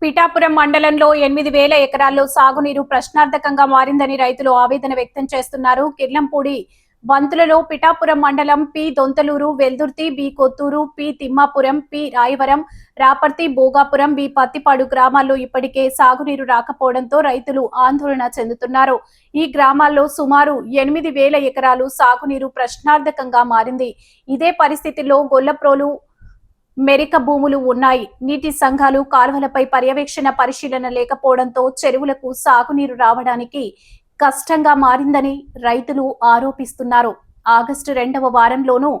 పిఠాపురం మండలంలో 8,000 ఎకరాల్లో సాగునీరు ప్రశ్నార్థకంగా మారిందని రైతులు ఆవేదన వ్యక్తం చేస్తున్నారు. కిర్లంపూడి వంతులలో పిఠాపురం మండలం P Donthaluru, Veldurthi, B Kothuru, P Thimmapuram, P Rayavaram, Raparthi, Bhogapuram, B Pathipadu గ్రామాల్లో ఇప్పటికే సాగునీరు రాకపోవడంతో రైతులు ఆందోళన చెందుతున్నారు. ఈ గ్రామాల్లో సుమారు 8,000 ఎకరాలు సాగునీరు ప్రశ్నార్థకంగా మారింది. ఇదే పరిస్థితిలో గొల్లప్రోలు, మెరిక భూములు ఉన్నాయి. నీటి సంఘాలు కాలువలపై పర్యవేక్షణ పరిశీలన లేకపోవడంతో చెరువులకు సాగునీరు రావడానికి కష్టంగా మారిందని రైతులు ఆరోపిస్తున్నారు. ఆగస్టు 2వ వారంలోనూ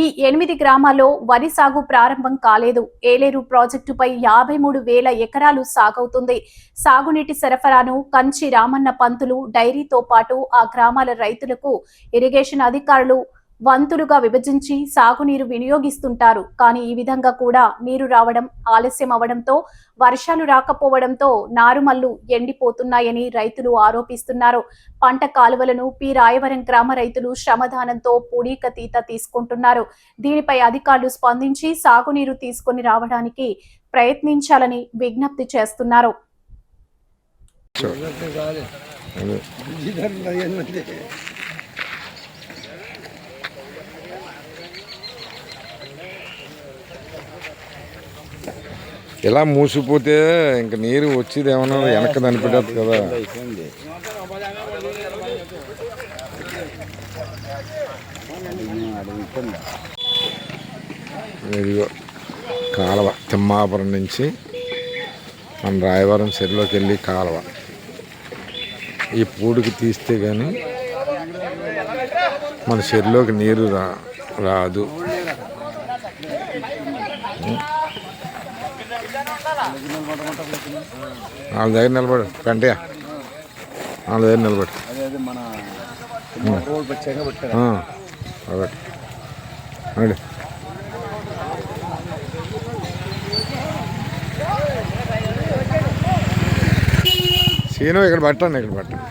ఈ 8 గ్రామాల్లో వరి సాగు ప్రారంభం కాలేదు. ఏలేరు ప్రాజెక్టుపై 53,000 ఎకరాలు సాగవుతుంది. సాగునీటి సరఫరాను కంచి రామన్న పంతులు డైరీతో పాటు ఆ గ్రామాల రైతులకు ఇరిగేషన్ అధికారులు వంతులుగా విభజించి సాగునీరు వినియోగిస్తుంటారు. కానీ ఈ విధంగా కూడా నీరు రావడం ఆలస్యం అవడంతో, వర్షాలు రాకపోవడంతో నారుమల్లు ఎండిపోతున్నాయని రైతులు ఆరోపిస్తున్నారు. పంట కాలువలను పి రాయవరం గ్రామ రైతులు శ్రమదానంతో పూడికతీత తీసుకుంటున్నారు. దీనిపై అధికారులు స్పందించి సాగునీరు తీసుకొని రావడానికి ప్రయత్నించాలని విజ్ఞప్తి చేస్తున్నారు. ఇలా మూసిపోతే ఇంక నీరు వచ్చేది ఏమన్నా వెనక్కి దనిపెట్టదు కదా. ఇదిగో కాలువ తిమ్మాపురం నుంచి మన రాయవరం చెరువులోకి వెళ్ళి కాలువ ఈ పూడికి తీస్తే కానీ మన చెరువులోకి నీరు రాదు. వాళ్ళ దగ్గర నిలబడు కంటయా, వాళ్ళ దగ్గర నిలబడు. సీను ఇక్కడ పట్టండి, ఇక్కడ పట్టండి.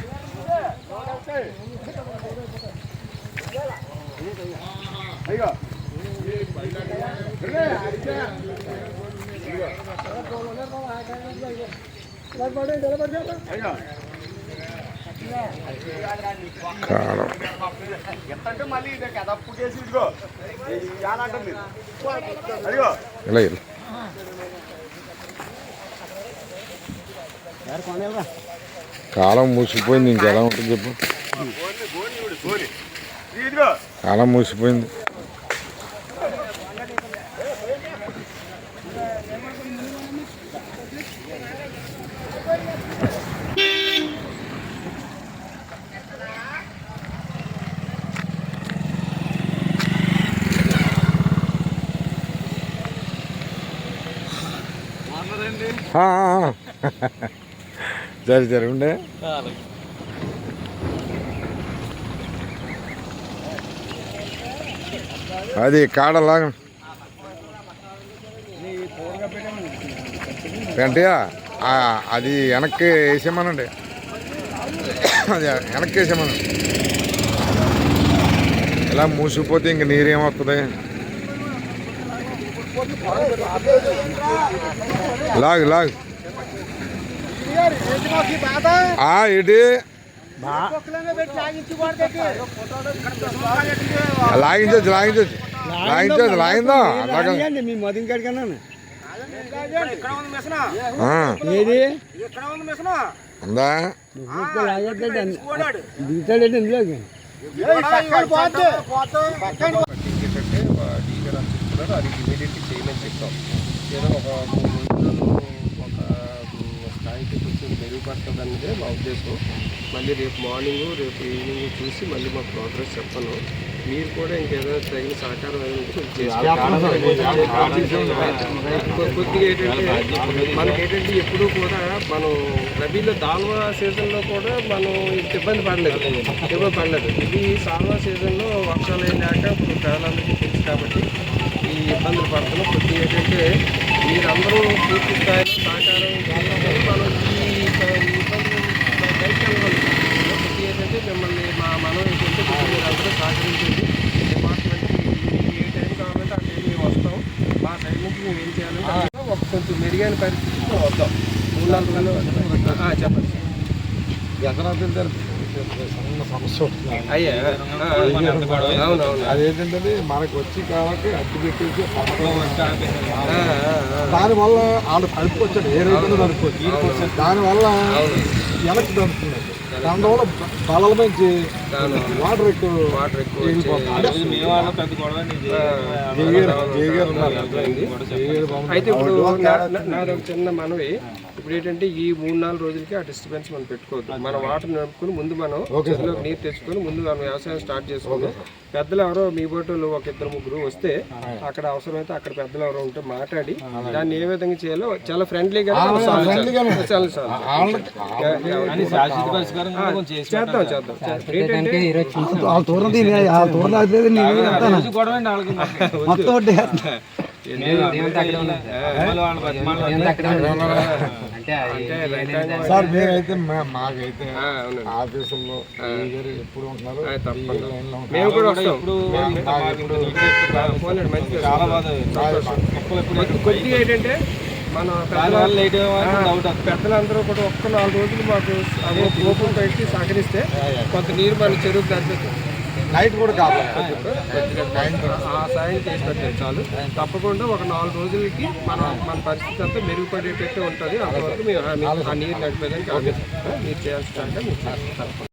కాలం కాలం మూసిపోయింది. ఇంకెలా ఉంటుంది చెప్పు. కాలం మూసిపోయింది. సరే సరే ఉండే అది కాడలాగా వెంటయా అది వెనక్కి వేసేమనండి, అది వెనక్కి వేసేమనండి. ఇలా మూసిపోతే ఇంక నీరేమవుతుంది. లాగు లాగు ఏంటి లాగించచ్చు లాగించచ్చు లాగించచ్చు లాగిందా అలాగా మీ మదిం కడికన్నా ఉందా దిగుతాడండి ఇందులోకి. అది ఇమీడియట్లీ చేయమని చెప్పాం. ఏదో ఒక 3 రోజులు ఒక స్థాయికి కొంచెం మెరుగుపడుతుంది అనేది మా ఉద్దేశం. మళ్ళీ రేపు మార్నింగు రేపు ఈవినింగ్ చూసి మళ్ళీ మా ప్రోగ్రెస్ చెప్పను. మీరు కూడా ఇంకేదో తగిన సహకారం కొద్దిగా ఏంటంటే మనకేంటంటే ఎప్పుడూ కూడా మనం రబీలో దాల్వా సీజన్లో కూడా మనం ఇబ్బంది పడలేదు. ఇది సాల్వా సీజన్లో వర్షాలు అయినాక ఇప్పుడు ప్రజలందరికీ తెలుసు కాబట్టి ఈ ఇబ్బందులు పడుతున్నాం. కొద్దిగా ఏంటంటే మీరందరూ పూర్తి స్థాయిలో సహకారం చేసుకొని మనం ఈ ఇబ్బందులు బయటకెళ్ళగలుగుతాం. కొద్దిగా ఏంటంటే మిమ్మల్ని మనం ఏంటంటే మీరందరూ సహకరించండి. డిపార్ట్మెంట్ ఏ టైం కావాలంటే ఆ టైం మేము వస్తాం. మా సైడ్ నుంచి మేము ఏం చేయాలంటే కొంచెం మెరుగైన పరిస్థితిలో వద్దాం. 3-4 రోజులు చెప్పండి. సన్న సమస్య వస్తుంది. అయ్యా అవునవును. అదేంటంటే మనకు వచ్చి కాబట్టి అడ్డు పెట్టేసి దానివల్ల వాళ్ళు కలుపుకొచ్చాడు, ఏ రైతులు కలుపుకోవచ్చు. దానివల్ల వెనక్కి దొరుకుతుంది. దానివల్ల బలల నుంచి వాటర్ ఎక్కువ అయితే ఇప్పుడు నాది చిన్న మనవి. ఇప్పుడు ఏంటంటే ఈ 3-4 రోజులకి ఆ డిస్టర్బెన్స్ మనం పెట్టుకోవద్దు. మన వాటర్ నడుపుకుని ముందు మనం చెరువులోకి నీరు తెచ్చుకొని ముందు మనం వ్యవసాయం స్టార్ట్ చేసుకుని పెద్దలు ఎవరో మీ బోటోళ్ళు 1-2-3 వస్తే అక్కడ అవసరమైతే అక్కడ పెద్దలు ఎవరో ఉంటే మాట్లాడి దాన్ని ఏ విధంగా చేయాలో చాలా ఫ్రెండ్లీగా చేద్దాం. ఏంటంటే సార్ మీరైతే మాకైతే ఆఫీసుల్లో ఎప్పుడు ఉంటున్నారు, మేము కూడా వస్తాం. కొద్దిగా ఏంటంటే మన పెద్దలందరూ కూడా 4 రోజులు మాకు ఓపెన్ పెట్టి సహకరిస్తే కొంత నీరు మన చెరువుకి తగ్గుతుంది. నైట్ కూడా కావాలి, ఆ సాయం చేసి పెట్టారు చాలు. తప్పకుండా ఒక 4 రోజులకి మన పరిస్థితి అంతా మెరుగుపడేటట్టు ఉంటుంది. అంతవరకు మేము ఆ నీరు నడిపేదానికి మీరు చేయాల్సిన